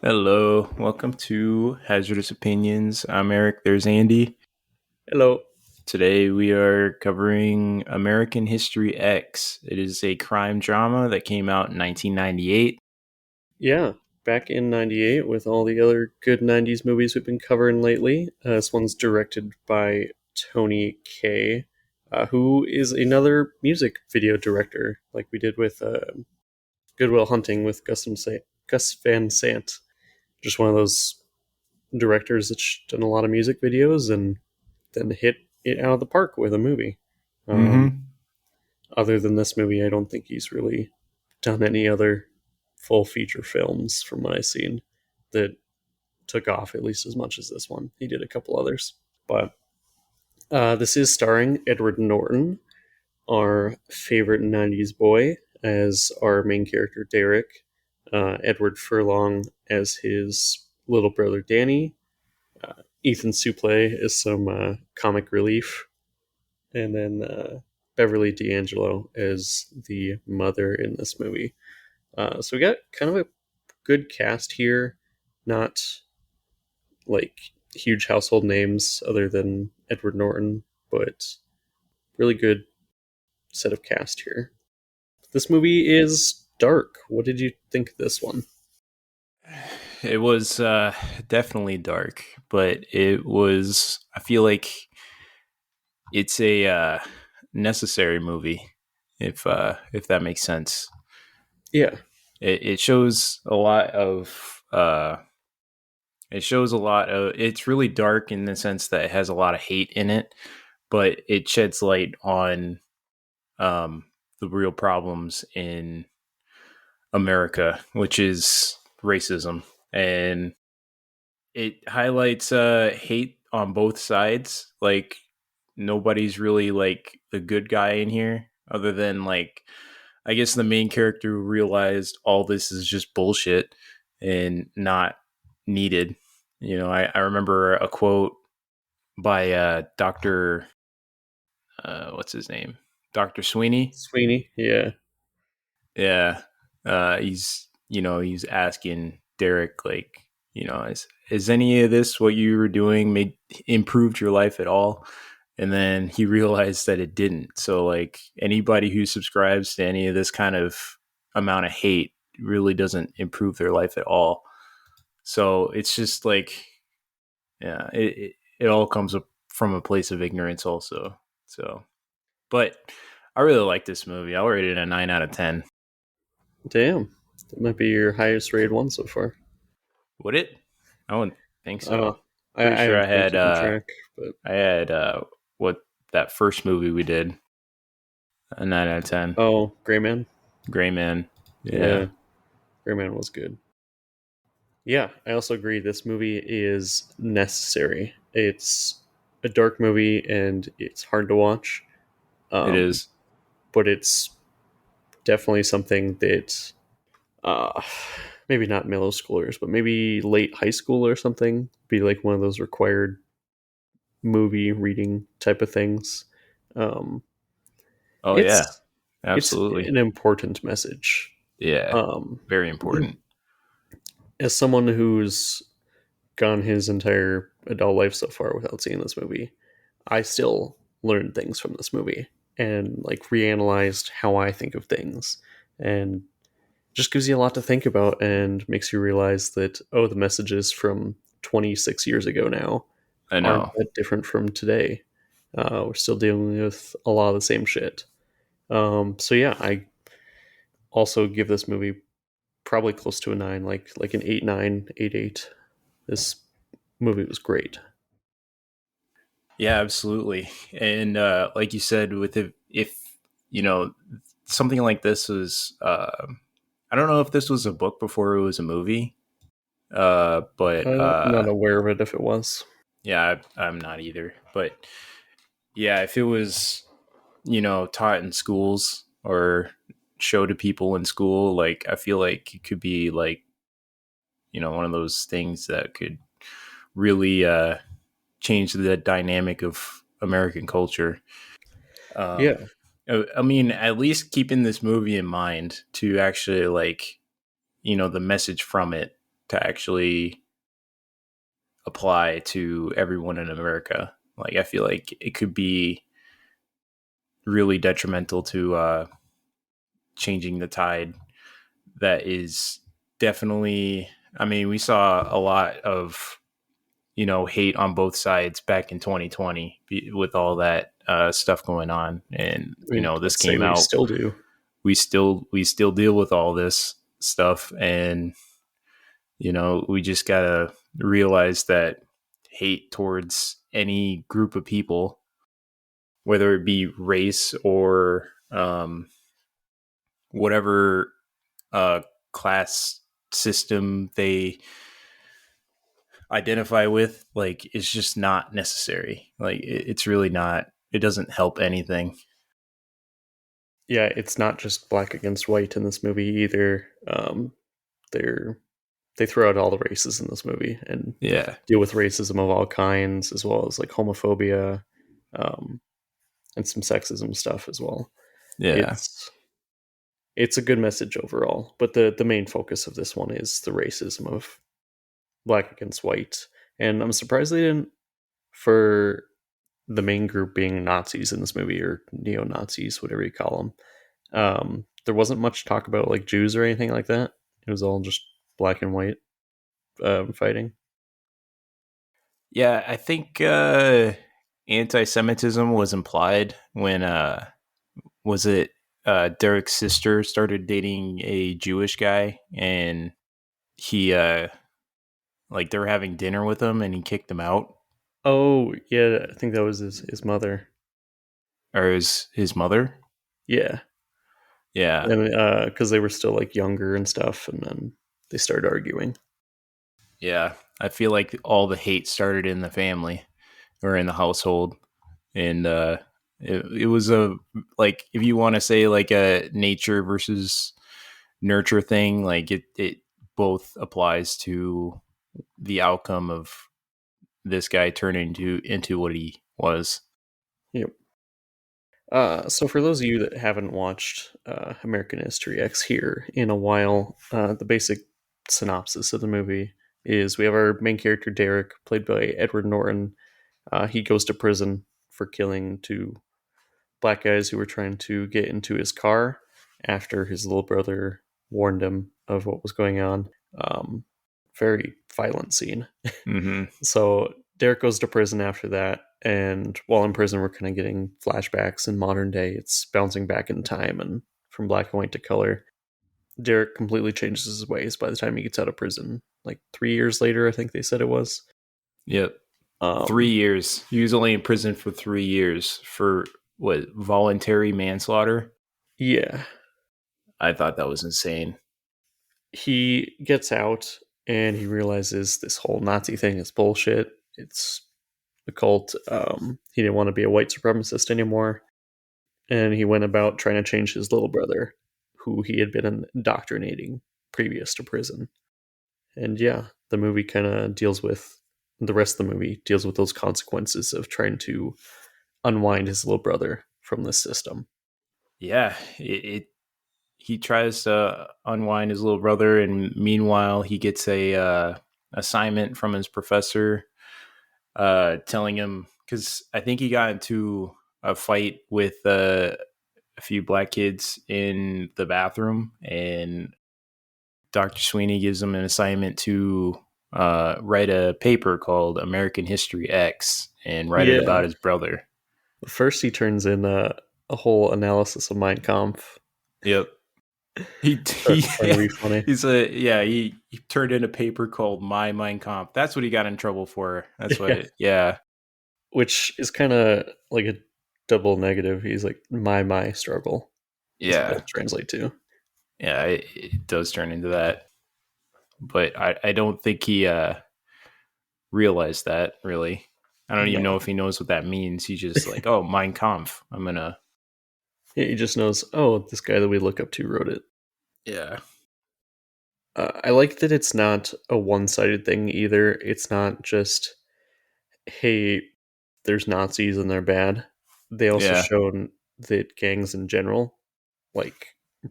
Hello, welcome to Hazardous Opinions. I'm Eric, there's Andy. Hello. Today we are covering American History X. It is a crime drama that came out in 1998. Yeah, back in '98 with all the other good '90s movies we've been covering lately. This one's directed by Tony Kaye, who is another music video director, like we did with Good Will Hunting with Gus Van Sant. Just one of those directors that's done a lot of music videos and then hit it out of the park with a movie. Um, Mm-hmm. Other than this movie, I don't think he's really done any other full feature films from what I've seen that took off at least as much as this one. He did a couple others. But this is starring Edward Norton, our favorite 90s boy, as our main character, Derek. Edward Furlong as his little brother, Danny. Ethan Suplee is some comic relief. And then Beverly D'Angelo as the mother in this movie. So we got kind of a good cast here, not like huge household names other than Edward Norton, but really good set of cast here. This movie is dark. What did you think of this one? It was definitely dark, but I feel like it's a necessary movie, if that makes sense. Yeah, It shows a lot of it's really dark in the sense that it has a lot of hate in it, but it sheds light on um, the real problems in America, which is racism. And it highlights hate on both sides. Like, nobody's really like the good guy in here, other than like, I guess the main character who realized all this is just bullshit and not needed. I remember a quote by Dr. What's his name? Dr. Sweeney. Sweeney. Yeah, Yeah. He's asking Derek, like, is any of this what you were doing made improved your life at all? And then he realized that it didn't. So, like, anybody who subscribes to any of this kind of amount of hate really doesn't improve their life at all. So it's just like, yeah, it all comes up from a place of ignorance also. So, but I really like this movie. I'll rate it a 9 out of 10. damn, that might be your highest rated one so far. Would it? I wouldn't think I don't so. know. Pretty I sure haven't been keeping track, but I had what that first movie we did, a 9 out of 10. oh, Gray Man. Gray Man. Yeah, Yeah. Gray Man was good. Yeah, I also agree. This movie is necessary. It's a dark movie and it's hard to watch, It um, is. but it's definitely something that uh, maybe not middle schoolers, but maybe late high school or something be like one of those required movie reading type of things. Um, Oh yeah. it's it's Absolutely. an important message. Yeah. Um, Very important. as someone who's gone his entire adult life so far without seeing this movie, I still learned things from this movie and like reanalyzed how I think of things and just gives you a lot to think about and makes you realize that the messages from 26 years ago now I aren't know. that different from today. We're still dealing with a lot of the same shit. So yeah, I also give this movie probably close to a 9, like an 8.9, 8.8. This movie was great. Yeah, absolutely. And like you said, with it, if you know something like this was, I don't know if this was a book before it was a movie, but I'm not aware of it if it was. yeah, I'm not either. But yeah, if it was, taught in schools or show to people in school, like, I feel like it could be like, one of those things that could really change the dynamic of American culture. Um, Yeah, I mean, at least keeping this movie in mind to actually, like, the message from it to actually apply to everyone in America. Like, I feel like it could be really detrimental to changing the tide. That is definitely, I mean, we saw a lot of, hate on both sides back in 2020 with all that stuff going on. And, I mean, this let's say came we out. still do. We still deal with all this stuff. And, we just got to realize that hate towards any group of people, whether it be race or whatever class system they identify with, like, it's just not necessary. Like, it's really not. It doesn't help anything. Yeah, it's not just black against white in this movie either. They're they throw out all the races in this movie and Yeah, deal with racism of all kinds, as well as like homophobia, um, and some sexism stuff as well. yeah, It's it's a good message overall, but the main focus of this one is the racism of black against white, and I'm surprised they didn't for the main group being Nazis in this movie or neo Nazis, whatever you call them. There wasn't much talk about like Jews or anything like that. It was all just black and white fighting. yeah. I think anti-Semitism was implied when was it Derek's sister started dating a Jewish guy, and he like, they were having dinner with him, and he kicked him out, Oh yeah, I think that was his mother. or his mother. Yeah, Yeah, and because they were still like younger and stuff, and then they started arguing. yeah. I feel like all the hate started in the family or in the household, and it was a, like, if you want to say like a nature versus nurture thing, like, it both applies to the outcome of this guy turning into what he was. Yep. So for those of you that haven't watched American History X here in a while, the basic synopsis of the movie is we have our main character Derek, played by Edward Norton. He goes to prison for killing two black guys who were trying to get into his car after his little brother warned him of what was going on. Um, Very violent scene. Mm-hmm. So Derek goes to prison after that, and while in prison, we're kind of getting flashbacks in modern day. It's bouncing back in time and from black and white to color. Derek completely changes his ways by the time he gets out of prison. Like 3 years later, I think they said it was. Yep. Um, 3 years. He was only in prison for 3 years for what, voluntary manslaughter. yeah, I thought that was insane. he gets out and he realizes this whole Nazi thing is bullshit. It's a cult. He didn't want to be a white supremacist anymore, and he went about trying to change his little brother, who he had been indoctrinating previous to prison. And yeah, the rest of the movie deals with those consequences of trying to unwind his little brother from this system. Yeah, he tries to unwind his little brother, and meanwhile he gets a assignment from his professor, telling him, because I think he got into a fight with a few black kids in the bathroom, and Dr. Sweeney gives him an assignment to write a paper called American History X and write it Yeah, about his brother. first he turns in a whole analysis of Mein Kampf, Yep. He trying to be funny. he turned in a paper called My Mein Kampf. That's what he got in trouble for. That's Yeah, what. Yeah, which is kind of like a double negative. He's like my struggle is what yeah, it translates to. yeah. It does turn into that, but I don't think he realized that, really. I don't even know No, if he knows what that means. He's just like, oh, Mein Kampf. I'm gonna. yeah, he just knows. Oh, this guy that we look up to wrote it. Yeah, I like that it's not a one-sided thing either. It's not just hey, there's Nazis and they're bad. They also yeah, shown that gangs in general like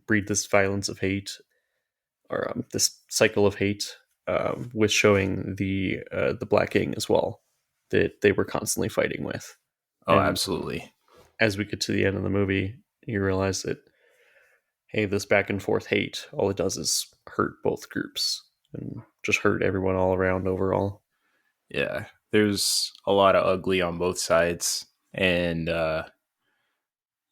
breed this violence of hate or this cycle of hate. with showing the Black King as well that they were constantly fighting with. Oh, And absolutely. as we get to the end of the movie, you realize that, hey, this back and forth hate, all it does is hurt both groups and just hurt everyone all around overall. Yeah. There's a lot of ugly on both sides. And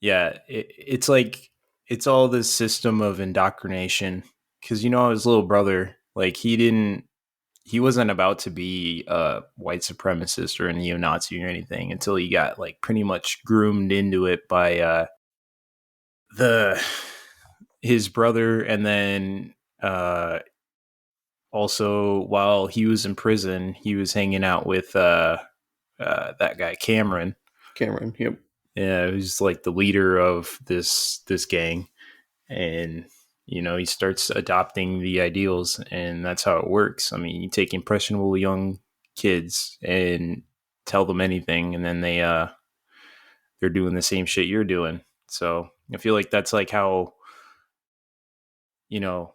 yeah, it's like it's all this system of indoctrination. Because, his little brother, like, he wasn't about to be a white supremacist or a neo-Nazi or anything until he got like pretty much groomed into it by the his brother, and then uh also while he was in prison, he was hanging out with that guy Cameron. Cameron, yep. Yeah, who's like the leader of this gang, and he starts adopting the ideals, and that's how it works. I mean, you take impressionable young kids and tell them anything, and then they're doing the same shit you're doing. So I feel like that's like how you know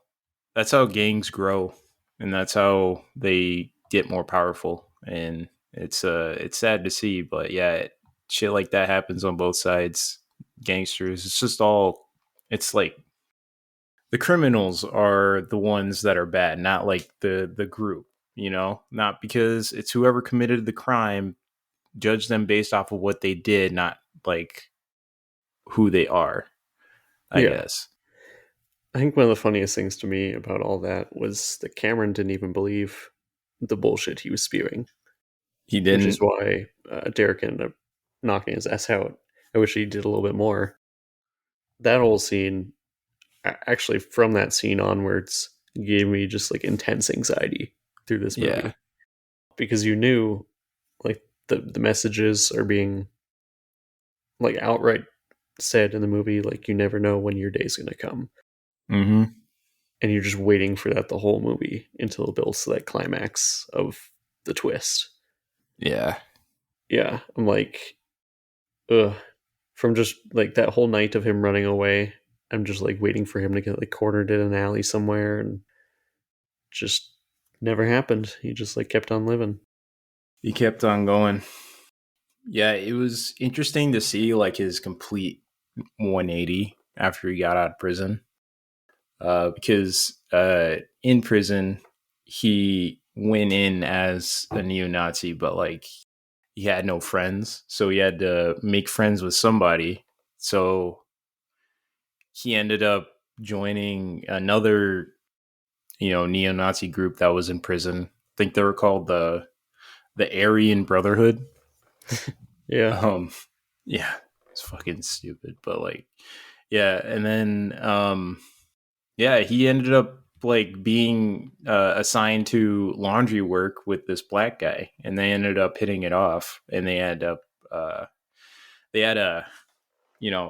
that's how gangs grow, and that's how they get more powerful. And it's sad to see, but yeah, shit like that happens on both sides. Gangsters, it's just all, it's like the criminals are the ones that are bad, not like the group, not because it's whoever committed the crime. Judge them based off of what they did, not like who they are, I Yeah. guess. I think one of the funniest things to me about all that was that Cameron didn't even believe the bullshit he was spewing, He which is didn't. why Derek ended up knocking his ass out. I wish he did a little bit more. That whole scene, actually, from that scene onwards, gave me just like intense anxiety through this Yeah. movie because you knew like the messages are being like outright said in the movie, like you never know when your day's going to come, Mm-hmm. and you're just waiting for that the whole movie until it builds to that climax of the twist. Yeah. Yeah, I'm like, ugh. From just like that whole night of him running away, I'm just like waiting for him to get like cornered in an alley somewhere, and just never happened. He just like kept on living. He kept on going. Yeah, it was interesting to see like his complete 180 after he got out of prison. Because in prison, he went in as a neo Nazi, but like he had no friends. So he had to make friends with somebody. So he ended up joining another, neo Nazi group that was in prison. I think they were called the Aryan Brotherhood. Yeah, Um, yeah, it's fucking stupid, but like, yeah, and then yeah, he ended up like being assigned to laundry work with this black guy, and they ended up hitting it off, and uh, they had a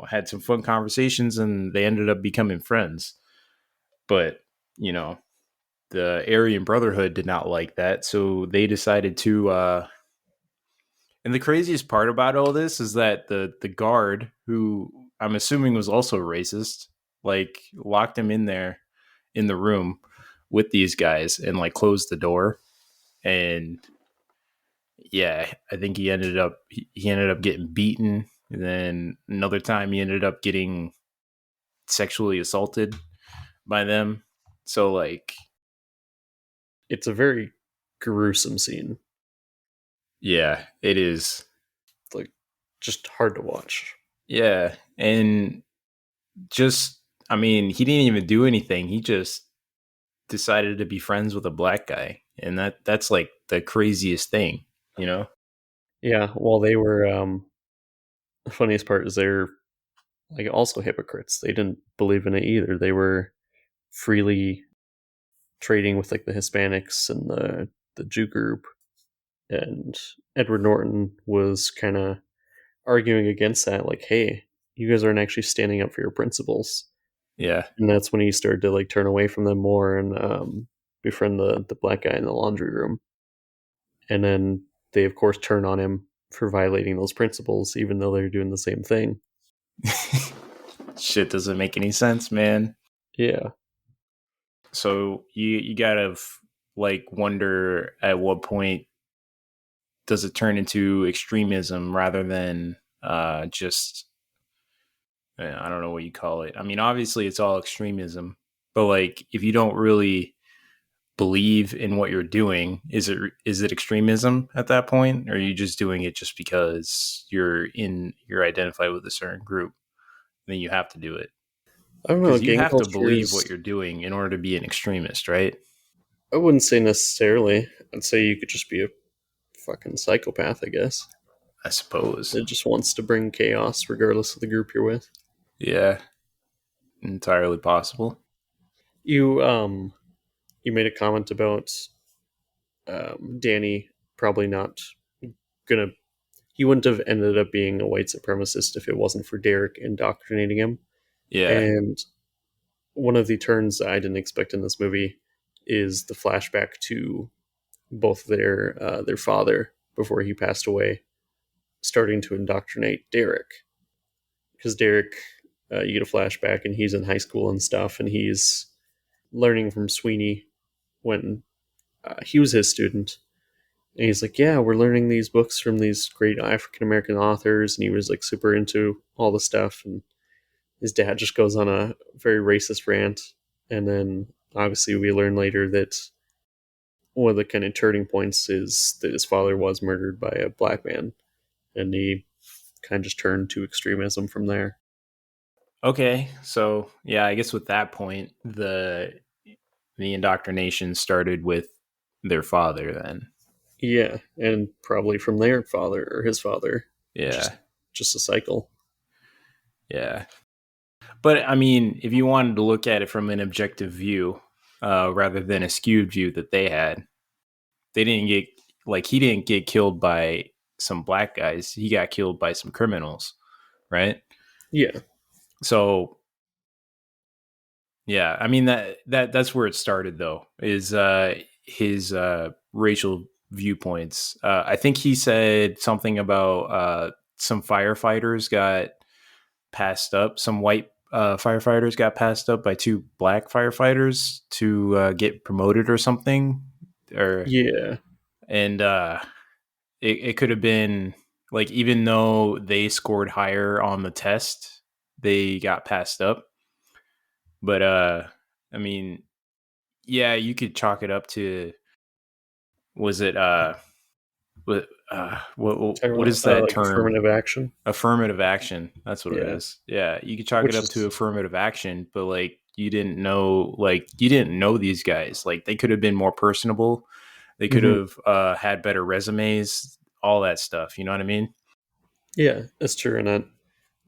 had some fun conversations, and they ended up becoming friends. But you know, the Aryan Brotherhood did not like that, so they decided to. And the craziest part about all this is that the guard, who I'm assuming was also racist, like locked him in there in the room with these guys and like closed the door. And yeah, I think he ended up getting beaten. And then another time he ended up getting sexually assaulted by them. So like, it's a very gruesome scene. yeah, it is. It's like just hard to watch. Yeah. And just, I mean, he didn't even do anything. He just decided to be friends with a black guy. And that's like the craziest thing, you know? Yeah, while they were the funniest part is they're like also hypocrites. They didn't believe in it either. They were freely trading with like the Hispanics and the Jew group, and Edward Norton was kind of arguing against that, like, hey, you guys aren't actually standing up for your principles. Yeah. And that's when he started to like turn away from them more and befriend the black guy in the laundry room. And then they of course turn on him for violating those principles, even though they're doing the same thing. Shit doesn't make any sense, man. Yeah. So you gotta like wonder at what point does it turn into extremism rather than just I don't know what you call it. I mean, obviously it's all extremism, but like if you don't really believe in what you're doing, is it extremism at that point, or are you just doing it just because you're identified with a certain group? Then you have to do it I don't know. because you Gang have to culture believe what is. you're doing in order to be an extremist, right? I wouldn't say necessarily. I'd say you could just be a fucking psychopath, I guess. I suppose. It just wants to bring chaos regardless of the group you're with. Yeah, entirely possible. You you made a comment about Danny probably not gonna. He wouldn't have ended up being a white supremacist if it wasn't for Derek indoctrinating him. Yeah. And one of the turns I didn't expect in this movie is the flashback to both their father before he passed away, starting to indoctrinate Derek. Because Derek, you get a flashback and he's in high school and stuff, and he's learning from Sweeney when he was his student. And he's like, yeah, we're learning these books from these great African American authors, and he was like super into all the stuff. And his dad just goes on a very racist rant, and then obviously we learn later that one of the kind of turning points is that his father was murdered by a black man, and he kind of just turned to extremism from there. Okay. So yeah, I guess with that point, the indoctrination started with their father. Then Yeah, and probably from their father or his father, just yeah, just a cycle. yeah. But I mean, if you wanted to look at it from an objective view, rather than a skewed view that they had, they didn't get like he didn't get killed by some black guys. He got killed by some criminals, right? Yeah, So yeah, I mean that's where it started though. Is his racial viewpoints. I think he said something about some firefighters got passed up. Some white firefighters got passed up by two black firefighters to get promoted or something. Or yeah, and it could have been like even though they scored higher on the test, they got passed up. But I mean, yeah, you could chalk it up to was it what talking is about that like term? affirmative action. Affirmative action. That's what it Yeah, is. Yeah, you could chalk it which up to is affirmative action, but you didn't know these guys. Like they could have been more personable. They could mhm. have had better resumes, all that stuff. You know what I mean? Yeah, that's true. And that,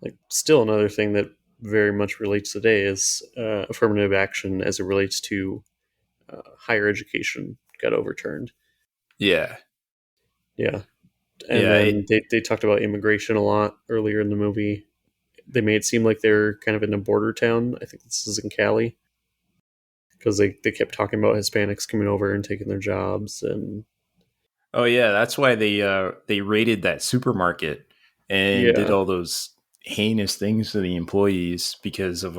like, still another thing that very much relates today is affirmative action as it relates to higher education got overturned. Yeah. Yeah, and Yeah. then they talked about immigration a lot earlier in the movie. They made it seem like they're kind of in a border town. I think this is in Cali because they kept talking about Hispanics coming over and taking their jobs. And Oh yeah, that's why they raided that supermarket and did yeah, all those heinous things to the employees because of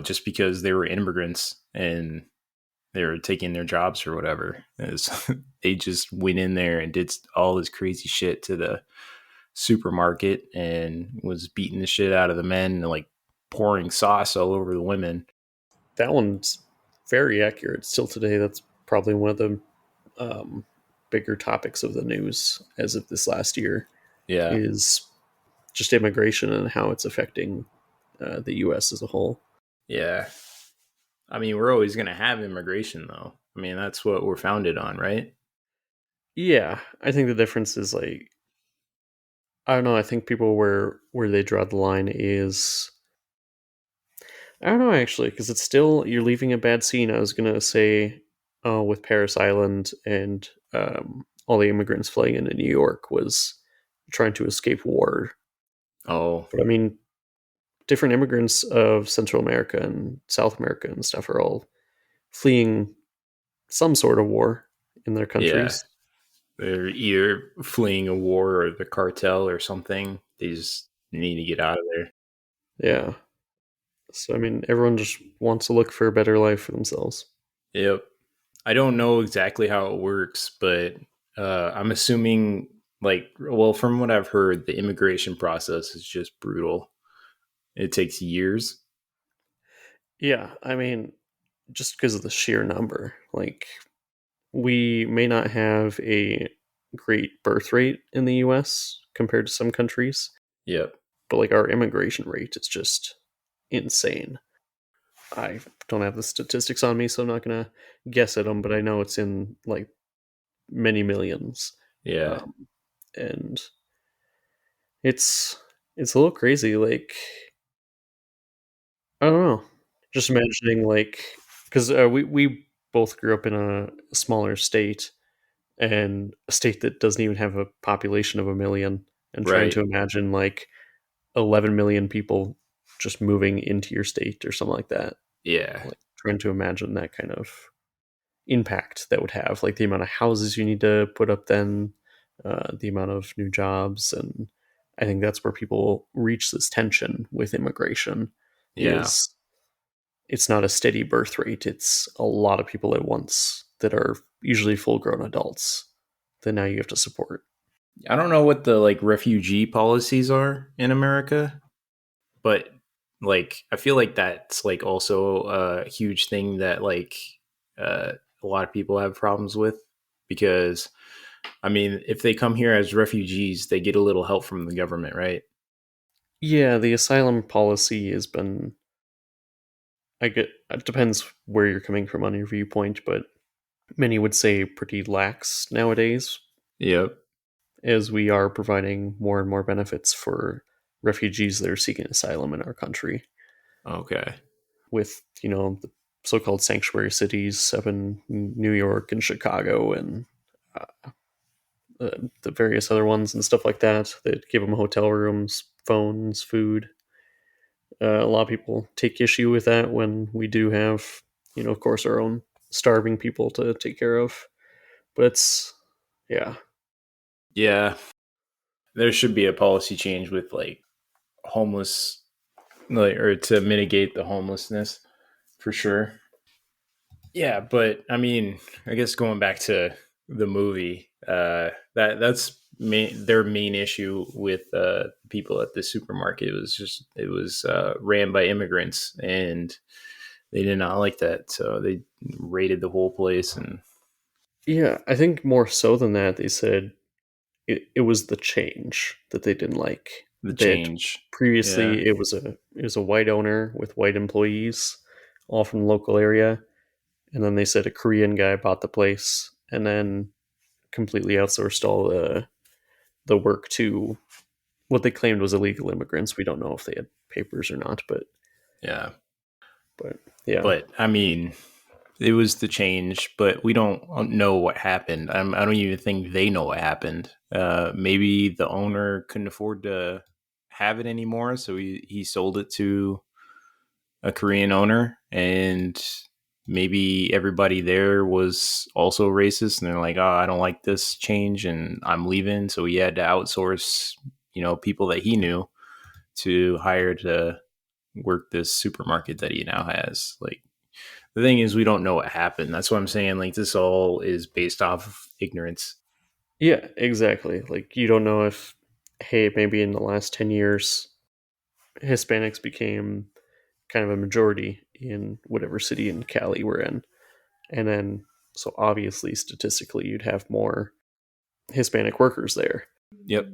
just because they were immigrants and they were taking their jobs or whatever. They just went in there and did all this crazy shit to the supermarket and was beating the shit out of the men and like pouring sauce all over the women. that one's very accurate. Still today, that's probably one of the um, bigger topics of the news as of this last year Yeah. is just immigration and how it's affecting the U.S. as a whole. Yeah. I mean, we're always going to have immigration though. I mean, that's what we're founded on, right? Yeah, I think the difference is like I don't know. I think people where they draw the line is I don't know actually because it's still you're leaving a bad scene. I was gonna say, with Paris Island and all the immigrants flying into New York was trying to escape war. Oh, But I mean, different immigrants of Central America and South America and stuff are all fleeing some sort of war in their yeah. countries. They're either fleeing a war or the cartel or something. They just need to get out of there. Yeah. So I mean, everyone just wants to look for a better life for themselves. Yep. I don't know exactly how it works, but I'm assuming, like, well, from what I've heard, the immigration process is just brutal. It takes years. Yeah, I mean, just because of the sheer number, like we may not have a great birth rate in the US compared to some countries, Yep. but like our immigration rate is just insane. I don't have the statistics on me, so I'm not gonna guess at them, but I know it's in like many millions, Yeah. um, and it's it's a little crazy. Like I don't know, just imagining like because we both grew up in a smaller state and a state that doesn't even have a population of a million, and trying Right. to imagine like 11 million people just moving into your state or something like that. Yeah. Like trying to imagine that kind of impact that would have, like the amount of houses you need to put up, then the amount of new jobs, and I think that's where people reach this tension with immigration. Yeah. Is it's not a steady birth rate; it's a lot of people at once that are usually full-grown adults that now you have to support. I don't know what the like refugee policies are in America, but like I feel like that's like also a huge thing that like a lot of people have problems with because I mean, if they come here as refugees, they get a little help from the government, right? Yeah, the asylum policy has been. I get it depends where you're coming from on your viewpoint, but many would say pretty lax nowadays, Yep. as we are providing more and more benefits for refugees that are seeking asylum in our country Okay. with, the so-called sanctuary cities up in New York and Chicago and the various other ones and stuff like that that give them hotel rooms, phones, food. A lot of people take issue with that when we do have, of course, our own starving people to take care of. But it's, yeah, Yeah. There should be a policy change with like homeless, like, or to mitigate the homelessness for sure. Yeah, but I mean, I guess going back to the movie, that's their main issue with people at the supermarket. It was just it was ran by immigrants, and they did not like that, so they raided the whole place and yeah. I think more so than that, they said it was the change that they didn't like. the That change. Yeah, previously it was a white owner with white employees, all from the local area, and then they said a Korean guy bought the place and then completely outsourced all the work to what they claimed was illegal immigrants. We don't know if they had papers or not, yeah. but yeah, But I mean, it was the change, but we don't know what happened. I don't even think they know what happened. Maybe the owner couldn't afford to have it anymore, so he sold it to a Korean owner, and maybe everybody there was also racist, and they're like, "Oh, I don't like this change, and I'm leaving." So he had to outsource, people that he knew to hire to work this supermarket that he now has. Like the thing is, we don't know what happened. That's what I'm saying. Like this all is based off of ignorance. yeah, exactly. Like you don't know if, hey, maybe in the last 10 years, Hispanics became kind of a majority in whatever city in Cali we're in. And then, so obviously, statistically, you'd have more Hispanic workers there. Yep.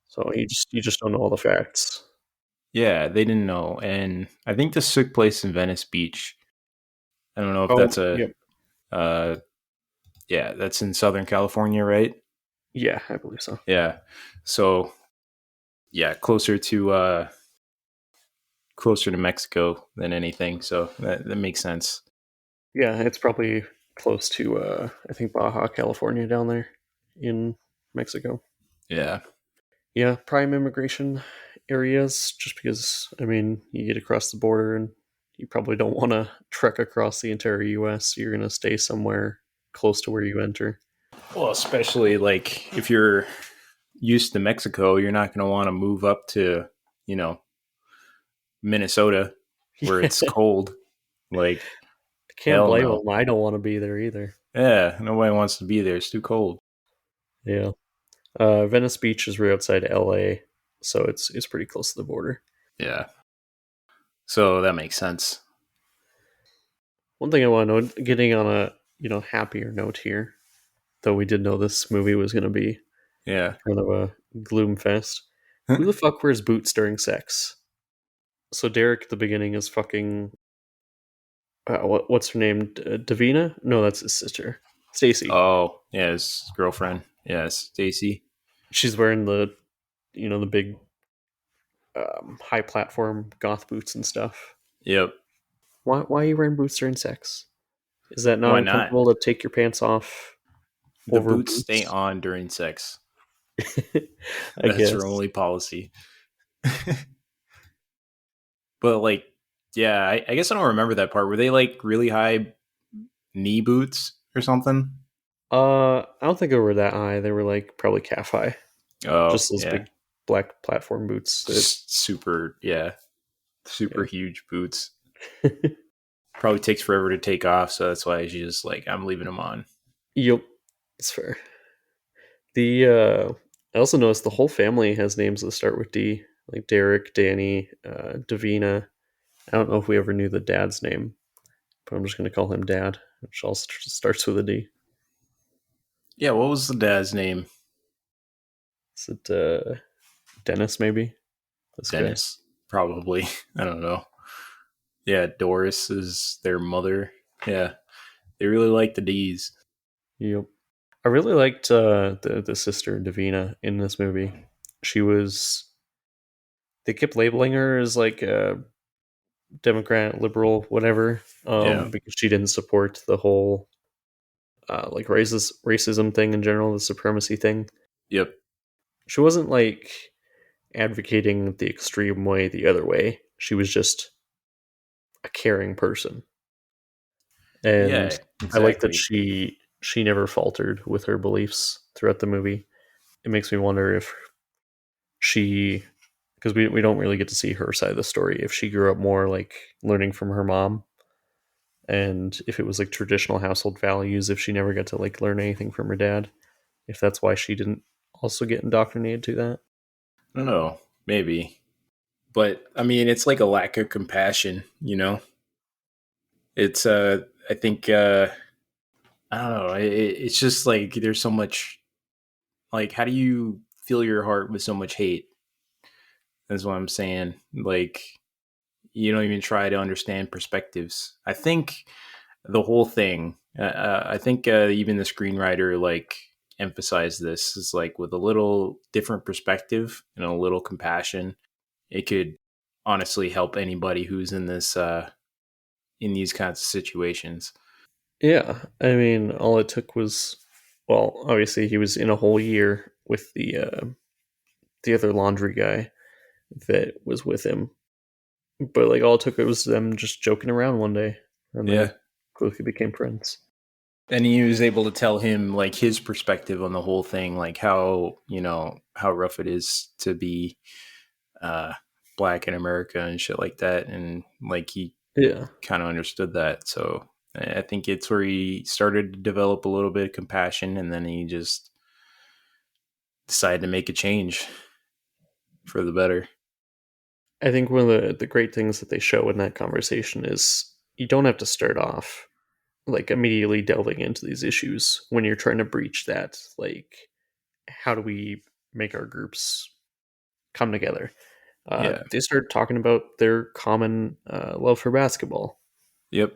So you just don't know all the facts. Yeah, they didn't know, and I think this took place in Venice Beach. I don't know if Oh, that's a yep. uh, yeah, that's in Southern California, right? Yeah, I believe so. Yeah. So yeah, closer to Mexico than anything. So that makes sense. Yeah, it's probably close to I think Baja California down there in Mexico. Yeah. Yeah, prime immigration areas. Just because I mean, you get across the border and you probably don't want to trek across the entire U.S. You're going to stay somewhere close to where you enter. Well, especially like if you're used to Mexico, you're not going to want to move up to, you know, Minnesota where Yeah, it's cold. Like can't hell blame no. them. I don't want to be there either. Yeah, nobody wants to be there. It's too cold. Yeah. Venice Beach is right outside LA, so it's pretty close to the border. Yeah. So that makes sense. One thing I want to know, getting on a happier note here, though we did know this movie was going to be Yeah. kind of a gloom fest. Who the fuck wears boots during sex? So Derek at the beginning is fucking what's her name? Davina? No, that's his sister, Stacy. Oh, yeah, his girlfriend. Yes, Stacy. She's wearing the the big high platform goth boots and stuff. Yep. Why are you wearing boots during sex? Is that not Why not? uncomfortable to take your pants off The over boots stay boots? on during sex. I That's her guess. only policy. But like, yeah, I guess I don't remember that part. Were they like really high knee boots or something? I don't think they were that high. They were like probably calf high. Oh, Just those yeah. big black platform boots. That Super, yeah, super yeah. huge boots. Probably takes forever to take off, so that's why she's just like, I'm leaving them on. Yep, that's fair. The I also noticed the whole family has names that start with D, like Derek, Danny, Davina. I don't know if we ever knew the dad's name, but I'm just going to call him Dad, which also starts with a D. Yeah, what was the dad's name? Is it Dennis? Maybe this guy. Dennis, probably. I don't know. Yeah, Doris is their mother. Yeah, they really like the D's. Yep. I really liked the sister Davina in this movie. She was. They kept labeling her as like a Democrat, liberal, whatever, Yeah. because she didn't support the whole like racism thing in general, the supremacy thing. Yep. She wasn't like advocating the extreme way the other way. She was just a caring person, and Yeah, I like that exactly. she never faltered with her beliefs throughout the movie. It makes me wonder if she, because we don't really get to see her side of the story, if she grew up more like learning from her mom, and if it was like traditional household values, if she never got to like learn anything from her dad, if that's why she didn't also get indoctrinated to that. I don't know. Maybe. But I mean, it's like a lack of compassion, you know? It's, I think, I don't know. It's just like there's so much, like, how do you fill your heart with so much hate? That's what I'm saying. Like, you don't even try to understand perspectives. I think the whole thing, I think even the screenwriter, like, emphasized this is like with a little different perspective and a little compassion, it could honestly help anybody who's in this, in these kinds of situations. Yeah, I mean, all it took was, well, obviously he was in a whole year with the other laundry guy that was with him, but like all it took was them just joking around one day, and they Yeah. quickly became friends. And he was able to tell him like his perspective on the whole thing, like how, how rough it is to be uh black in America and shit like that. And like he Yeah, kind of understood that. So I think it's where he started to develop a little bit of compassion, and then he just decided to make a change for the better. I think one of the great things that they show in that conversation is you don't have to start off like immediately delving into these issues when you're trying to breach that. Like, how do we make our groups come together? Yeah. They start talking about their common love for basketball, Yep.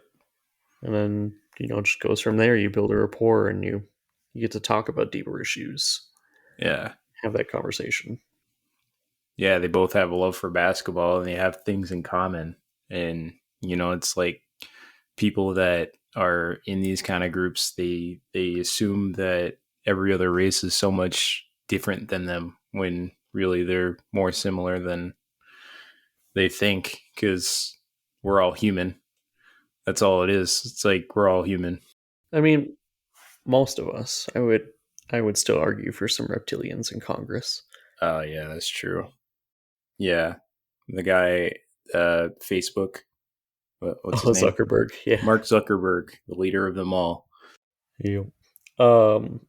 and then it just goes from there. You build a rapport, and you get to talk about deeper issues, Yeah. have that conversation. Yeah, they both have a love for basketball and they have things in common. And it's like people that are in these kind of groups, they assume that every other race is so much different than them when really they're more similar than they think, because we're all human. That's all it is. It's like we're all human. I mean, most of us, I would still argue for some reptilians in Congress. Oh yeah, that's true. Yeah, the guy, Facebook, what's his Oh, name? Zuckerberg, yeah, Mark Zuckerberg, the leader of them all. You. Um,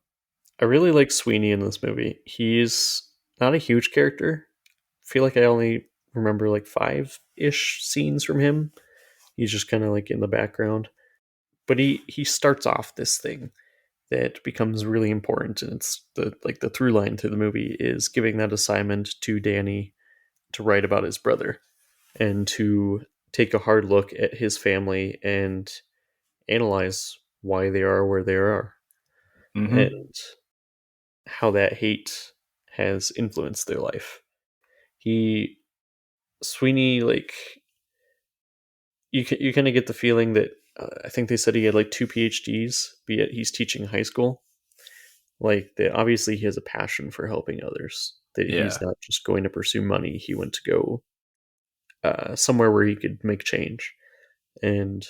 I really like Sweeney in this movie. He's not a huge character. I feel like I only remember like five ish scenes from him. He's just kind of like in the background. But he starts off this thing that becomes really important, and it's the through line to the movie is giving that assignment to Danny to write about his brother and to take a hard look at his family and analyze why they are where they are Mm-hmm. and how that hate has influenced their life. He Sweeney, like, you kind of get the feeling that I think they said he had like two PhDs, be it he's teaching high school. Like that, obviously he has a passion for helping others. That he's Yeah. not just going to pursue money. He went to go somewhere where he could make change, and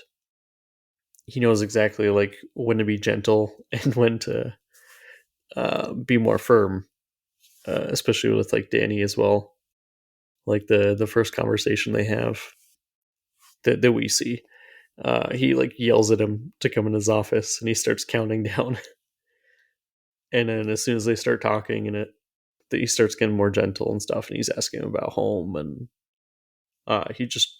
he knows exactly like when to be gentle and when to be more firm, especially with like Danny as well. Like the first conversation they have that we see, he like yells at him to come in his office, and he starts counting down. And then as soon as they start talking, and he starts getting more gentle and stuff, and he's asking him about home, and he just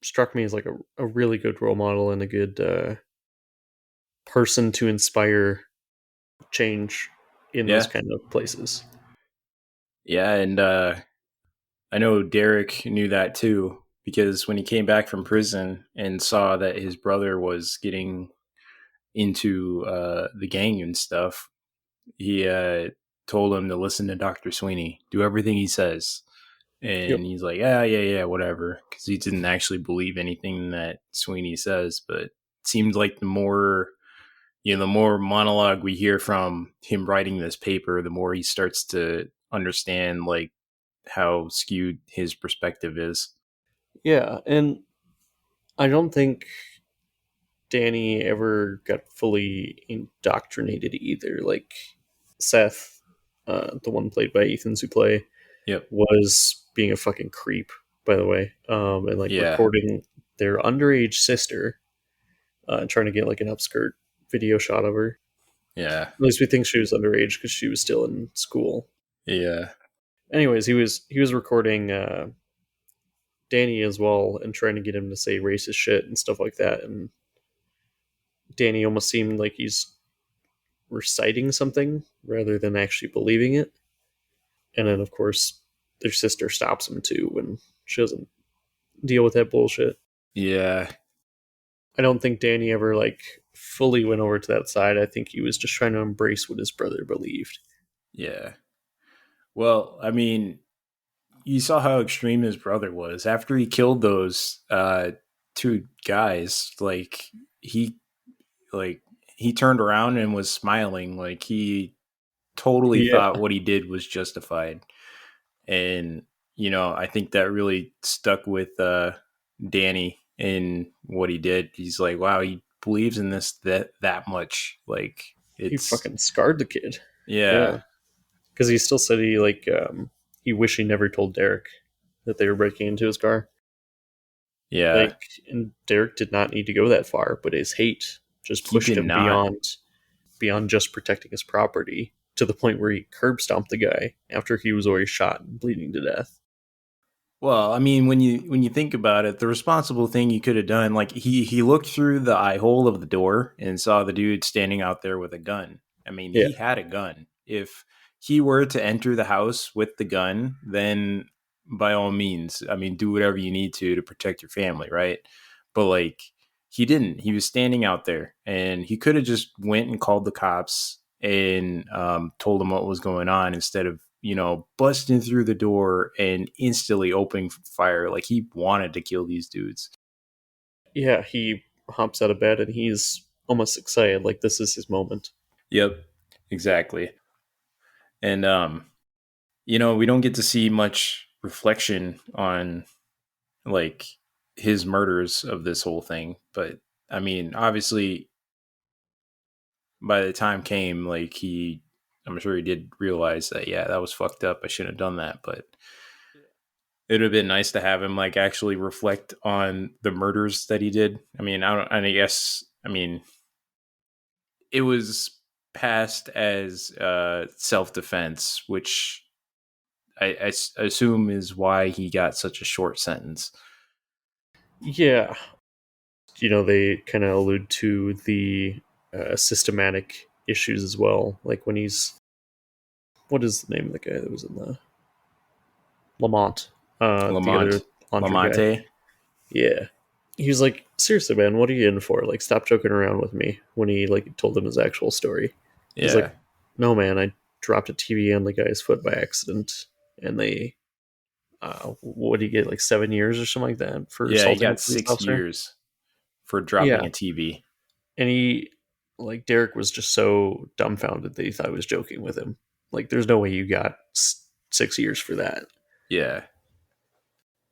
struck me as like a really good role model and a good person to inspire change in those Yeah. kind of places. Yeah. And I know Derek knew that too, because when he came back from prison and saw that his brother was getting into the gang and stuff, he told him to listen to Dr. Sweeney, do everything he says. Yep. And he's like, yeah, yeah, yeah, whatever. Because he didn't actually believe anything that Sweeney says. But it seemed like the more monologue we hear from him writing this paper, the more he starts to understand like how skewed his perspective is. Yeah, and I don't think Danny ever got fully indoctrinated either. Like Seth, the one played by Ethan Suplee, Yep. was being a fucking creep, by the way, and like Yeah. recording their underage sister, trying to get like an upskirt video shot of her. Yeah. At least we think she was underage because she was still in school. Yeah. Anyways, he was recording Danny as well and trying to get him to say racist shit and stuff like that. And Danny almost seemed like he's reciting something rather than actually believing it. And then, of course, their sister stops him too when she doesn't deal with that bullshit. Yeah. I don't think Danny ever like fully went over to that side. I think he was just trying to embrace what his brother believed. Yeah. Well, I mean, you saw how extreme his brother was after he killed those two guys. He like he turned around and was smiling, like he totally Yeah, thought what he did was justified. And I think that really stuck with Danny in what he did. He's like, wow, he believes in this that much. Like he it's fucking scarred the kid. yeah, Yeah, because he still said he wished he never told Derek that they were breaking into his car. yeah. Like, and Derek did not need to go that far, but his hate just He pushed did him not. beyond just protecting his property to the point where he curb stomped the guy after he was already shot and bleeding to death. Well, I mean, when you think about it, the responsible thing you could have done, like he looked through the eye hole of the door and saw the dude standing out there with a gun. I mean, Yeah, he had a gun. If he were to enter the house with the gun, then by all means, I mean, do whatever you need to protect your family, right? But like he didn't. He was standing out there, and he could have just went and called the cops and told them what was going on instead of busting through the door and instantly opening fire. Like he wanted to kill these dudes. yeah. He hops out of bed and he's almost excited, like this is his moment. Yep, exactly. And we don't get to see much reflection on like his murders of this whole thing, but I mean, obviously, by the time came, like I'm sure he did realize that, yeah, that was fucked up. I shouldn't have done that, but it would have been nice to have him like actually reflect on the murders that he did. I mean, I don't, and I guess, I mean, it was passed as self defense, which assume is why he got such a short sentence. Yeah, they kind of allude to the systematic issues as well. Like when he's, what is the name of the guy that was in the Lamont, the other Lamont laundry guy? Lamonte. Yeah, he was like, seriously, man, what are you in for? Like, stop joking around with me. When he like told them his actual story, he's like, Yeah, no, man, I dropped a TV on the guy's foot by accident, and they, what do you get, like 7 years or something like that for yeah, he assaulting a got police six officer? years for dropping Yeah, a TV. and he, like, Derek was just so dumbfounded that he thought I was joking with him. Like, there's no way you got 6 years for that. Yeah,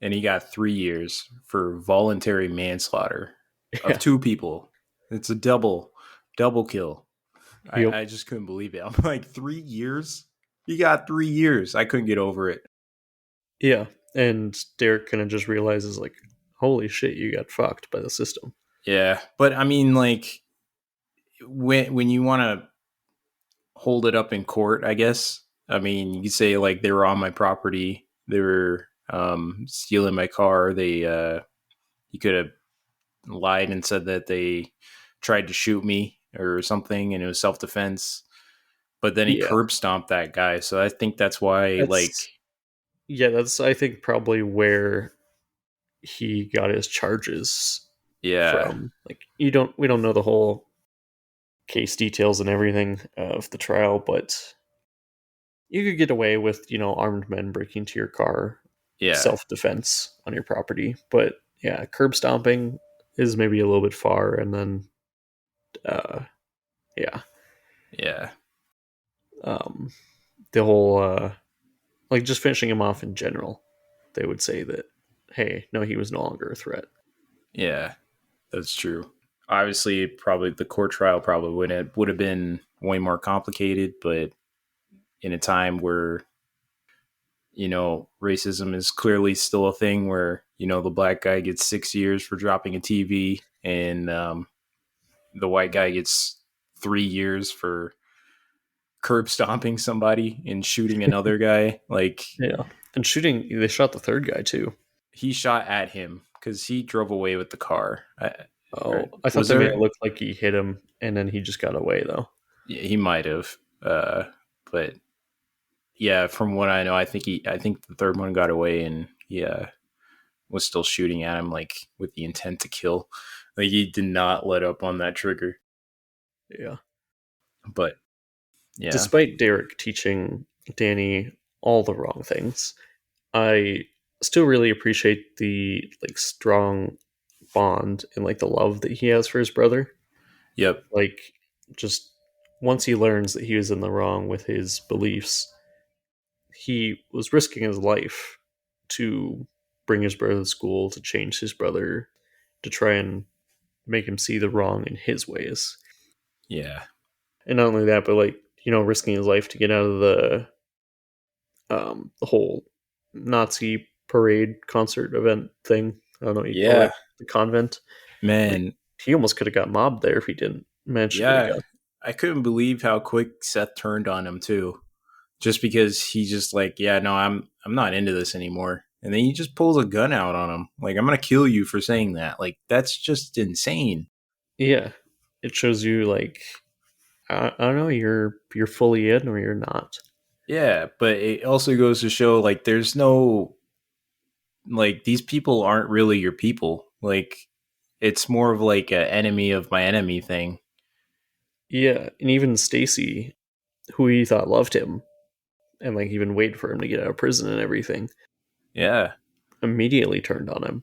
and he got 3 years for voluntary manslaughter of Yeah, two people. It's a double kill. yep, I just couldn't believe it. I'm like, 3 years? He got 3 years. I couldn't get over it. yeah. And Derek kind of just realizes, like, holy shit, you got fucked by the system. Yeah, but I mean, like, when you want to hold it up in court, I guess. I mean, you could say like they were on my property, they were stealing my car. They you could have lied and said that they tried to shoot me or something, and it was self defense. But then he Yeah, curb stomped that guy, so I think that's why. Like, that's that's I think probably where he got his charges yeah, from. Like, we don't know the whole case details and everything of the trial, but you could get away with, armed men breaking into your car, yeah, self defense on your property. But yeah, curb stomping is maybe a little bit far. And then, uh, yeah, yeah, um, the whole, like, just finishing him off in general, they would say that, hey, no, he was no longer a threat. yeah. That's true. Obviously, probably the court trial probably would have been way more complicated, but in a time where racism is clearly still a thing, where the black guy gets 6 years for dropping a TV, and the white guy gets 3 years for curb stomping somebody and shooting another guy. Like, Yeah. And shooting, they shot the third guy too. he shot at him because he drove away with the car. Or Oh, I thought was they made it there? look like he hit him and then he just got away, though. Yeah, he might have. But yeah, from what I know, I think the third one got away, and was still shooting at him, like, with the intent to kill. Like, he did not let up on that trigger. Yeah. But yeah, Despite Derek teaching Danny all the wrong things, I still really appreciate the, like, strong bond and, like, the love that he has for his brother. yep, Like, just once he learns that he was in the wrong with his beliefs, he was risking his life to bring his brother to school, to change his brother, to try and make him see the wrong in his ways. yeah, And not only that, but, like, risking his life to get out of the whole Nazi parade concert event thing. I don't know what you call yeah, it, the convent. Like, man, he almost could have got mobbed there if he didn't manage to get a yeah. gun. I couldn't believe how quick Seth turned on him too. Just because he just like, yeah, no, I'm not into this anymore. And then he just pulls a gun out on him. Like, I'm gonna kill you for saying that. Like, that's just insane. Yeah, it shows you, like, I don't know, you're fully in or you're not. Yeah, but it also goes to show, like, there's no, like, these people aren't really your people. Like, it's more of like a enemy of my enemy thing. Yeah, and even Stacy, who he thought loved him, and, like, even waited for him to get out of prison and everything, Yeah, immediately turned on him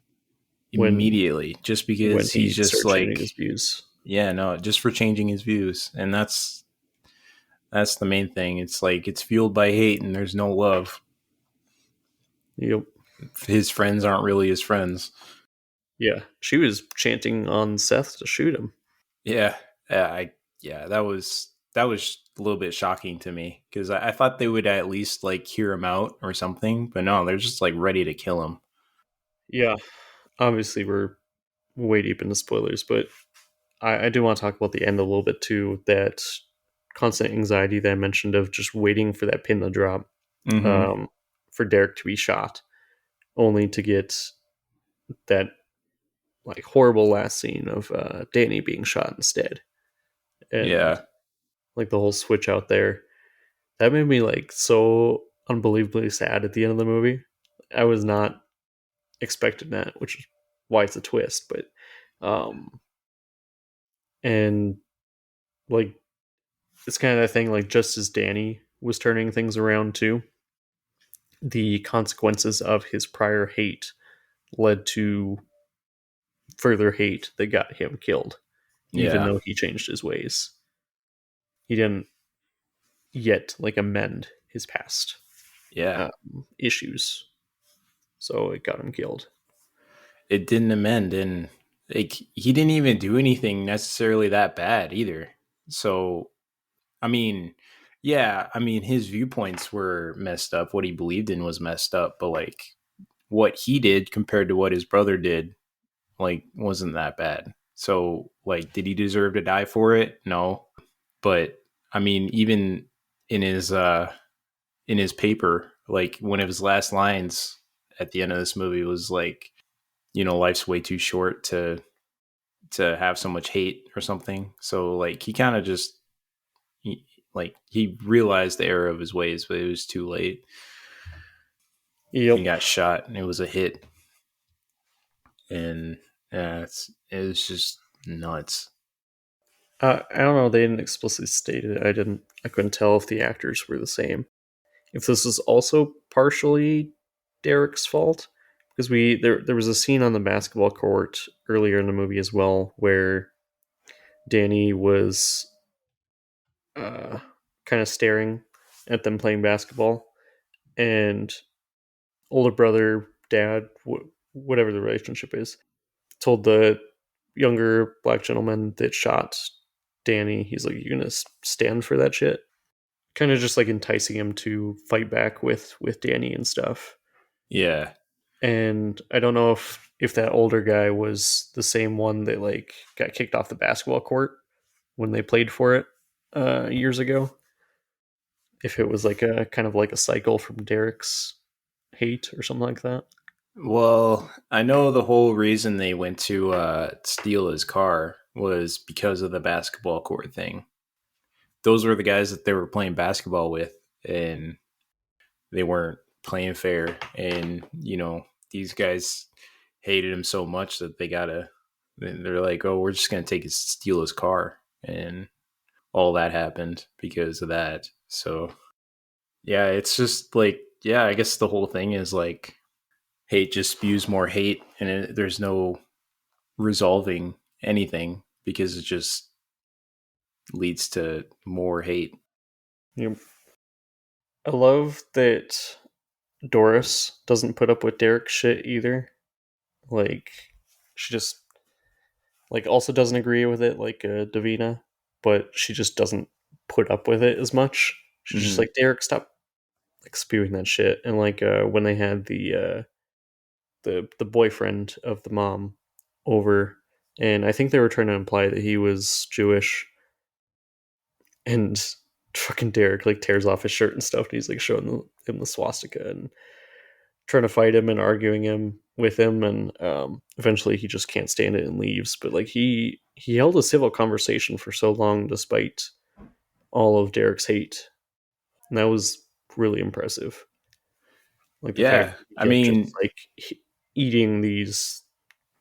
when immediately, just when because he's he just started changing like, his views. yeah, no, just for changing his views, and that's the main thing. It's like it's fueled by hate, and there's no love. Yep. His friends aren't really his friends. Yeah, she was chanting on Seth to shoot him. Yeah, I yeah, that was a little bit shocking to me because I thought they would at least like hear him out or something, but no, they're just like ready to kill him. Yeah, obviously we're way deep into spoilers, but I do want to talk about the end a little bit too. That constant anxiety that I mentioned of just waiting for that pin to drop, Mm-hmm. um, for Derek to be shot, only to get that like horrible last scene of Danny being shot instead, and Yeah. like the whole switch out there. That made me like so unbelievably sad at the end of the movie. I was not expecting that, which is why it's a twist. But and like it's kind of that thing like just as Danny was turning things around too, the consequences of his prior hate led to further hate that got him killed, even Yeah. though he changed his ways. He didn't yet like amend his past Yeah. issues, so it got him killed. It didn't amend, and like he didn't even do anything necessarily that bad either. So I mean, yeah, I mean his viewpoints were messed up. What he believed in was messed up, but like what he did compared to what his brother did, like wasn't that bad. So like, did he deserve to die for it? No, but I mean, even in his paper, like one of his last lines at the end of this movie was like, life's way too short to have so much hate or something. So like he kind of just he realized the error of his ways, but it was too late. He Yep. got shot, and it was a hit, and yeah, it was just nuts. I don't know. They didn't explicitly state it. I couldn't tell if the actors were the same. If this was also partially Derek's fault, because there was a scene on the basketball court earlier in the movie as well where Danny was uh, kind of staring at them playing basketball, and older brother, dad, whatever the relationship is, told the younger black gentleman that shot Danny, he's like, "You gonna stand for that shit?" Kind of just like enticing him to fight back with Danny and stuff. Yeah. And I don't know if that older guy was the same one that like got kicked off the basketball court when they played for it years ago. If it was like a kind of like a cycle from Derek's hate or something like that. Well, I know the whole reason they went to steal his car was because of the basketball court thing. Those were the guys that they were playing basketball with, and they weren't playing fair. And these guys hated him so much that they're like, oh, we're just gonna steal his car, and all that happened because of that. So yeah, it's just like, yeah, I guess the whole thing is like hate just spews more hate, and there's no resolving anything because it just leads to more hate. You know, I love that Doris doesn't put up with Derek's shit either. Like she just like also doesn't agree with it like Davina, but she just doesn't put up with it as much. She's just Hmm. like, Derek, stop like spewing that shit. And like when they had the boyfriend of the mom over, and I think they were trying to imply that he was Jewish, and fucking Derek like tears off his shirt and stuff, and he's like showing him the swastika and trying to fight him and arguing him with him, and eventually he just can't stand it and leaves. But like he held a civil conversation for so long despite all of Derek's hate, and that was really impressive. Like the fact Yeah, that he I kept just mean, like eating these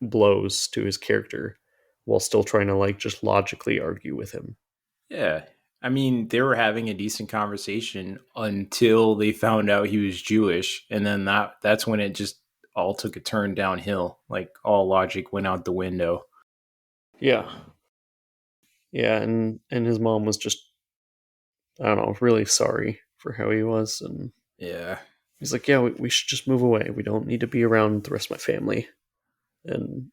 blows to his character while still trying to like just logically argue with him. yeah, I mean, they were having a decent conversation until they found out he was Jewish, and then that's when it just all took a turn downhill. Like all logic went out the window. Yeah, yeah, and his mom was just, I don't know, really sorry for how he was, and Yeah. he's like, yeah, we should just move away. We don't need to be around the rest of my family. And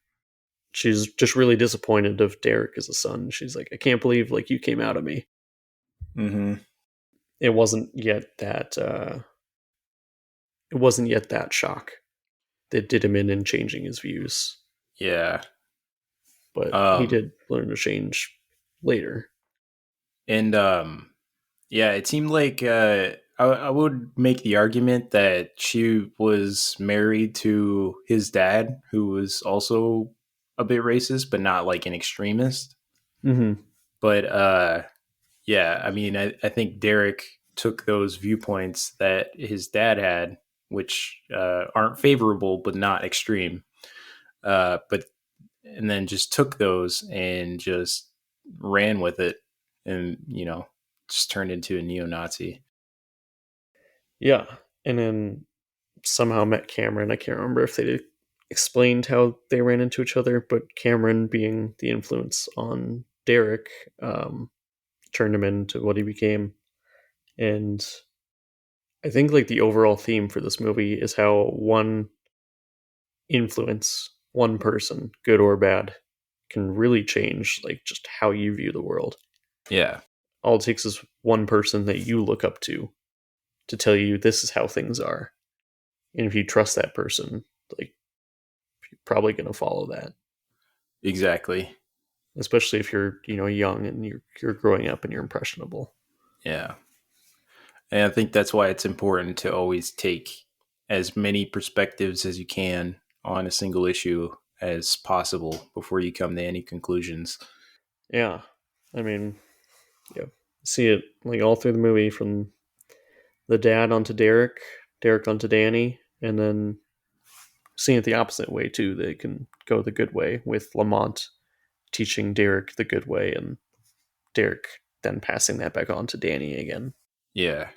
she's just really disappointed of Derek as a son. She's like, I can't believe like you came out of me. Hmm. It wasn't yet that it wasn't yet that shock that did him in changing his views. Yeah. but he Um, did learn to change later. and yeah, it seemed like I would make the argument that she was married to his dad, who was also a bit racist, but not like an extremist. Mm-hmm. But yeah, I mean, I think Derek took those viewpoints that his dad had, which aren't favorable but not extreme, but and then just took those and just ran with it, and just turned into a neo-Nazi. Yeah, and then somehow met Cameron. I can't remember if they explained how they ran into each other, but Cameron, being the influence on Derek, um, turned him into what he became. And I think like the overall theme for this movie is how one influence, one person, good or bad, can really change like just how you view the world. Yeah, All it takes is one person that you look up to tell you this is how things are. And if you trust that person, like you're probably going to follow that. exactly. Especially if you're, young and you're growing up and you're impressionable. Yeah, and I think that's why it's important to always take as many perspectives as you can on a single issue as possible before you come to any conclusions. Yeah. I mean, yeah. See it like all through the movie from the dad onto Derek, Derek onto Danny, and then seeing it the opposite way too. They can go the good way with Lamont teaching Derek the good way and Derek then passing that back on to Danny again. Yeah,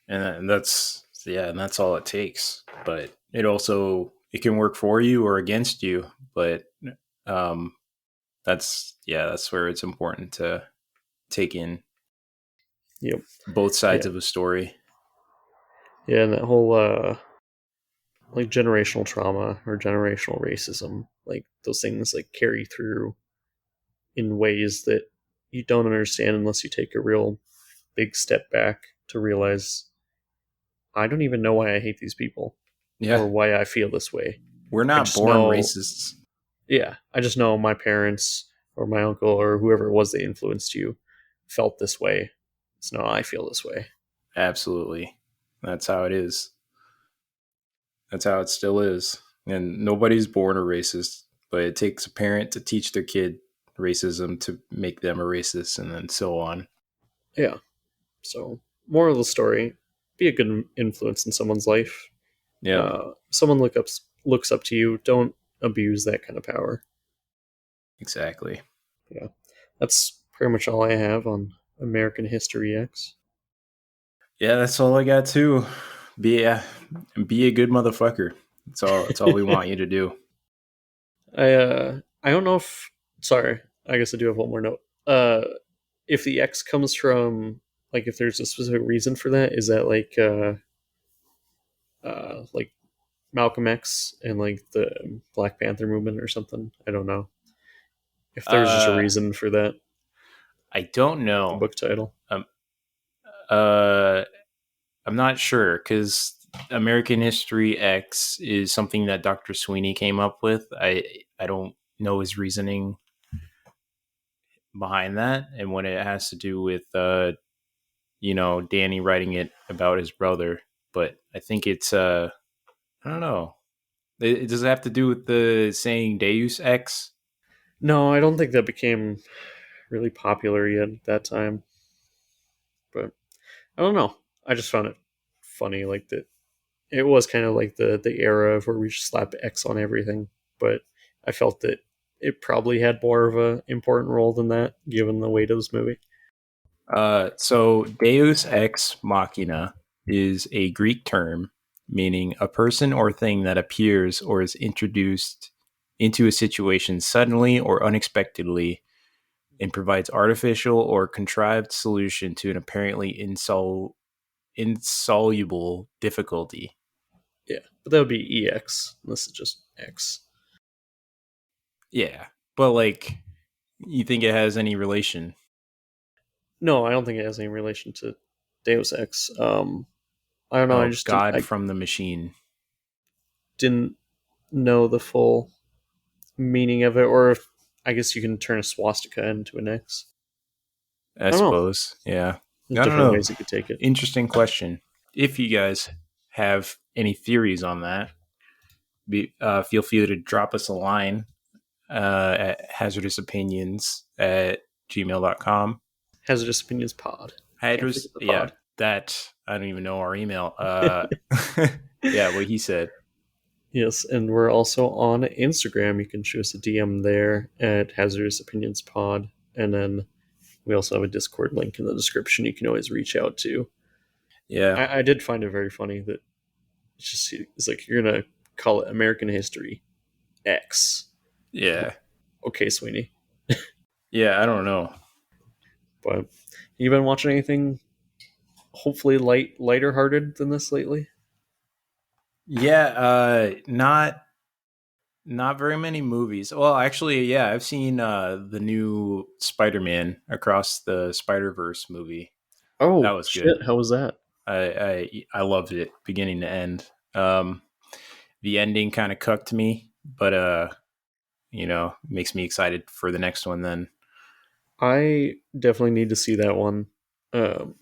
and that's yeah, and that's all it takes. But it can work for you or against you. But um, that's where it's important to take in Yep. both sides Yeah. of a story. Yeah, and that whole like generational trauma or generational racism, like those things like carry through in ways that you don't understand unless you take a real big step back to realize I don't even know why I hate these people Yeah, or why I feel this way. we're I not just born know, racists. yeah, I just know my parents or my uncle or whoever it was that influenced you felt this way. So now I feel this way. Absolutely, that's how it is. That's how it still is. And nobody's born a racist, but it takes a parent to teach their kid racism to make them a racist, and then so on. Yeah. So, moral of the story: be a good influence in someone's life. Yep, Someone looks up to you. Don't abuse that kind of power. exactly. Yeah, that's pretty much all I have on American History X. Yeah, that's all I got too. Be a be a good motherfucker. That's all we want you to do. I don't know if sorry, I guess I do have one more note. If the X comes from like if there's a specific reason for that, is that like Malcolm X and like the Black Panther movement or something? I don't know if there's just a Uh, reason for that. I don't The know. book title. Um, uh, I'm not sure because American History X is something that Dr. Sweeney came up with. I don't know his reasoning behind that, and what it has to do with Danny writing it about his brother. But I think it's I don't know. Does it have to do with the saying Deus Ex? No, I don't think that became really popular yet at that time. But I don't know. I just found it funny, like that. It was kind of like the era of where we just slap X on everything. But I felt that it probably had more of a important role than that, given the weight of this movie. So Deus Ex Machina is a Greek term meaning a person or thing that appears or is introduced into a situation suddenly or unexpectedly and provides artificial or contrived solution to an apparently insoluble difficulty. Yeah, but that would be EX. This is just X. Yeah, but like, you think it has any relation? No, I don't think it has any relation to Deus Ex. I don't know. Oh, God I from the machine. didn't know the full meaning of it, or if I guess you can turn a swastika into an X. I I don't know. suppose. Yeah. There's I don't different know. ways you could take it. Interesting question. If you guys have any theories on that, feel free to drop us a line at hazardousopinions at gmail.com. Hazardous Opinions Pod. Can't Hazardous, forget the yeah, pod. that, I don't even know our email. Yeah, what he said. Yes, and we're also on Instagram. You can shoot us a DM there at Hazardous Opinions Pod, and then we also have a Discord link in the description. You can always reach out to. Yeah, I did find it very funny that it's like you're gonna call it American History X. yeah, Okay, Sweeney. yeah, I don't know. But you been watching anything hopefully lighter hearted than this lately? Yeah, not very many movies. Well, actually, yeah, I've seen the new Spider-Man Across the Spider-Verse movie. That Oh was good. shit! How was that? I loved it beginning to end. Um, the ending kind of cucked me, but makes me excited for the next one. Then, I definitely need to see that one,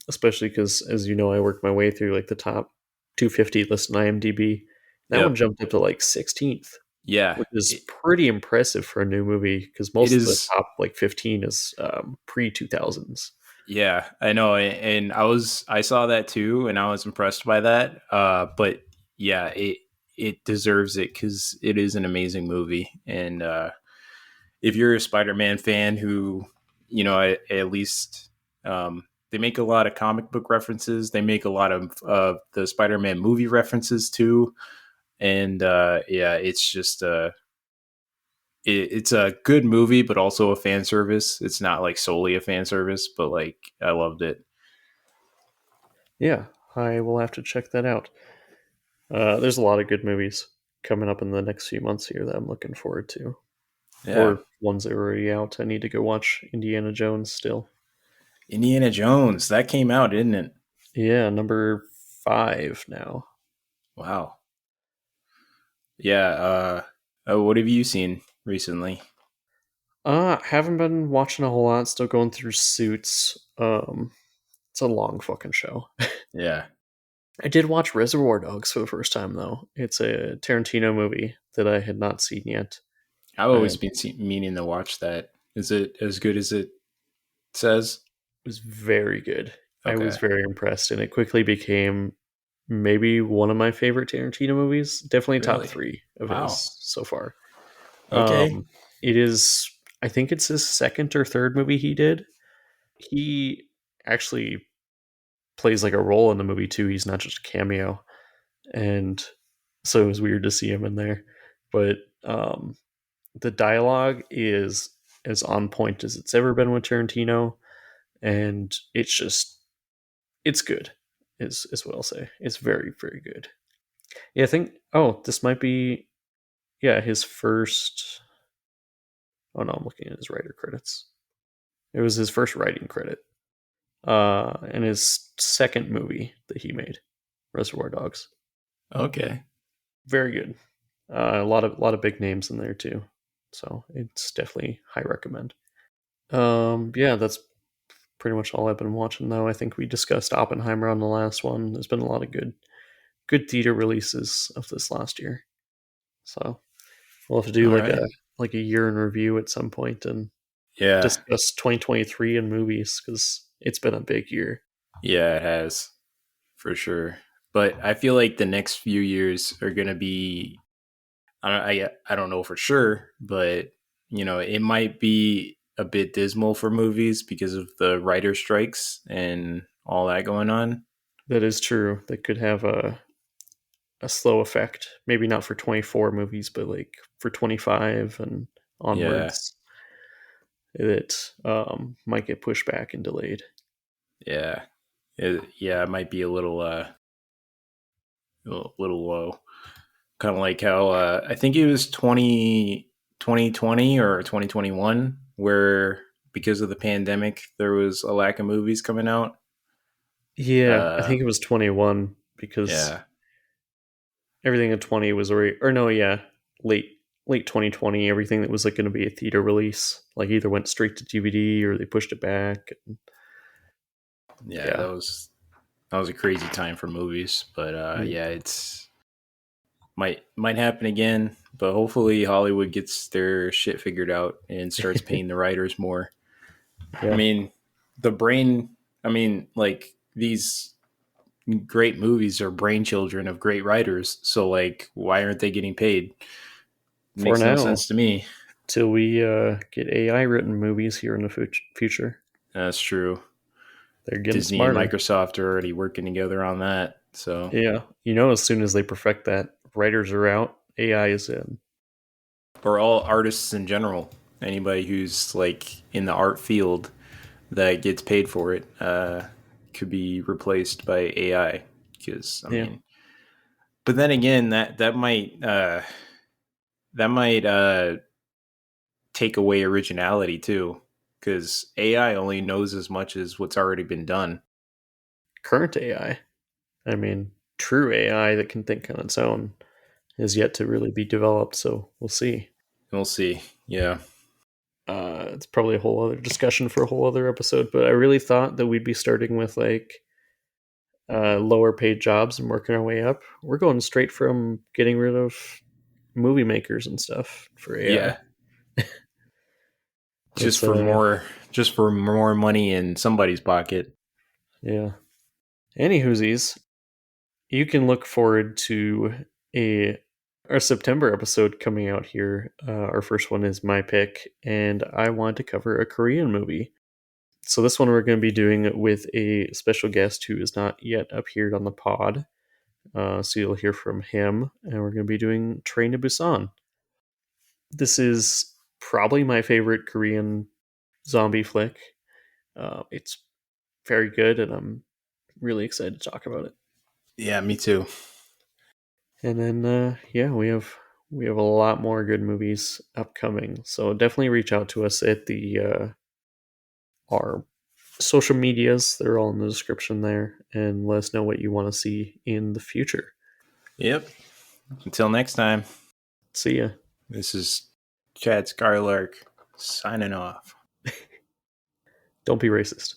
especially because, as you know, I worked my way through like the top 250 list on IMDb. That one yep, jumped up to like 16th, yeah, which is pretty impressive for a new movie because it most of the is. top like 15 is pre 2000s. Yeah, I know, and I saw that too, and I was impressed by that. But yeah, it deserves it because it is an amazing movie, and if you're a Spider-Man fan who, at least they make a lot of comic book references. They make a lot of the Spider-Man movie references too, and yeah, it's just it's a good movie, but also a fan service. It's not like solely a fan service, but like I loved it. Yeah, I will have to check that out. There's a lot of good movies coming up in the next few months here that I'm looking forward to, Yeah, or ones that are already out. I need to go watch Indiana Jones still. Indiana Jones that came out, didn't it? Yeah, number 5 now. Wow. Yeah. What have you seen recently? Haven't been watching a whole lot. Still going through Suits. It's a long fucking show. Yeah, I did watch Reservoir Dogs for the first time though. It's a Tarantino movie that I had not seen yet. I've And always it been meaning to watch that. Is it as good as it says? was very good. I was Okay. very impressed, and it quickly became maybe one of my favorite Tarantino movies. Definitely top Really? 3 of Wow. his so far. Okay. It is. I think it's his second or third movie he did. He actually plays like a role in the movie too. He's not just a cameo, and so it was weird to see him in there. But the dialogue is as on point as it's ever been with Tarantino, and it's good. Is what I'll say. It's very very good. Yeah, I think. Oh, this might be his first. Oh no, I'm looking at his writer credits. It was his first writing credit, and his second movie that he made, Reservoir Dogs. Okay. Very good. A lot of big names in there too, so it's definitely high recommend. Yeah, that's pretty much all I've been watching though. I think we discussed Oppenheimer on the last one. There's been a lot of good theater releases of this last year, so we'll have to do All right. like a year in review at some point and Yeah. discuss 2023 in movies because it's been a big year. Yeah, it has for sure. But I feel like the next few years are going to be I don't know for sure, but it might be a bit dismal for movies because of the writer strikes and all that going on. That is true. That could have a slow effect. Maybe not for 24 movies, but like for 25 and Yeah. onwards, it might get pushed back and delayed. Yeah. Yeah, it might be a little low. Kind of like how I think it was 2020 or 2021 where because of the pandemic there was a lack of movies coming out. Yeah, I Uh think it was 21 because yeah. everything in 20 was already, or no, yeah, late late 2020, everything that was like going to be a theater release like either went straight to DVD or they pushed it back. Yeah, Yeah, that was a crazy time for movies, but yeah, yeah, it's might happen again. But hopefully, Hollywood gets their shit figured out and starts paying the writers more. I yeah. mean, the brain. I mean, like these great movies are brain children of great writers. So, like, why aren't they getting paid? For Makes no now, sense to me. till we get AI written movies here in the future, That's true. they're getting Disney and smarter. Microsoft are already working together on that. So, Yeah, as soon as they perfect that, writers are out, AI is in. or all artists in general, anybody who's like in the art field that gets paid for it could be replaced by AI. Because I Yeah, mean, but then again, that might take away originality too. Because AI only knows as much as what's already been done. current AI. I mean, true AI that can think on its own is yet to really be developed. So we'll see. We'll see. Yeah. It's probably a whole other discussion for a whole other episode. But I really thought that we'd be starting with like lower paid jobs and working our way up. We're going straight from getting rid of movie makers and stuff for AI. Yeah. It's Just for more money in somebody's pocket. yeah. Anywhoosies, you can look forward to a our September episode coming out here. Our first one is my pick, and I want to cover a Korean movie. So this one we're going to be doing with a special guest who has not yet appeared on the pod. So you'll hear from him, and we're going to be doing Train to Busan. This is probably my favorite Korean zombie flick. It's very good, and I'm really excited to talk about it. Yeah, me too. And then yeah, we have a lot more good movies upcoming. So definitely reach out to us at the our social medias. They're all in the description there, and let us know what you want to see in the future. Yep. Until next time, See ya. this is Chad Skylark signing off. Don't be racist.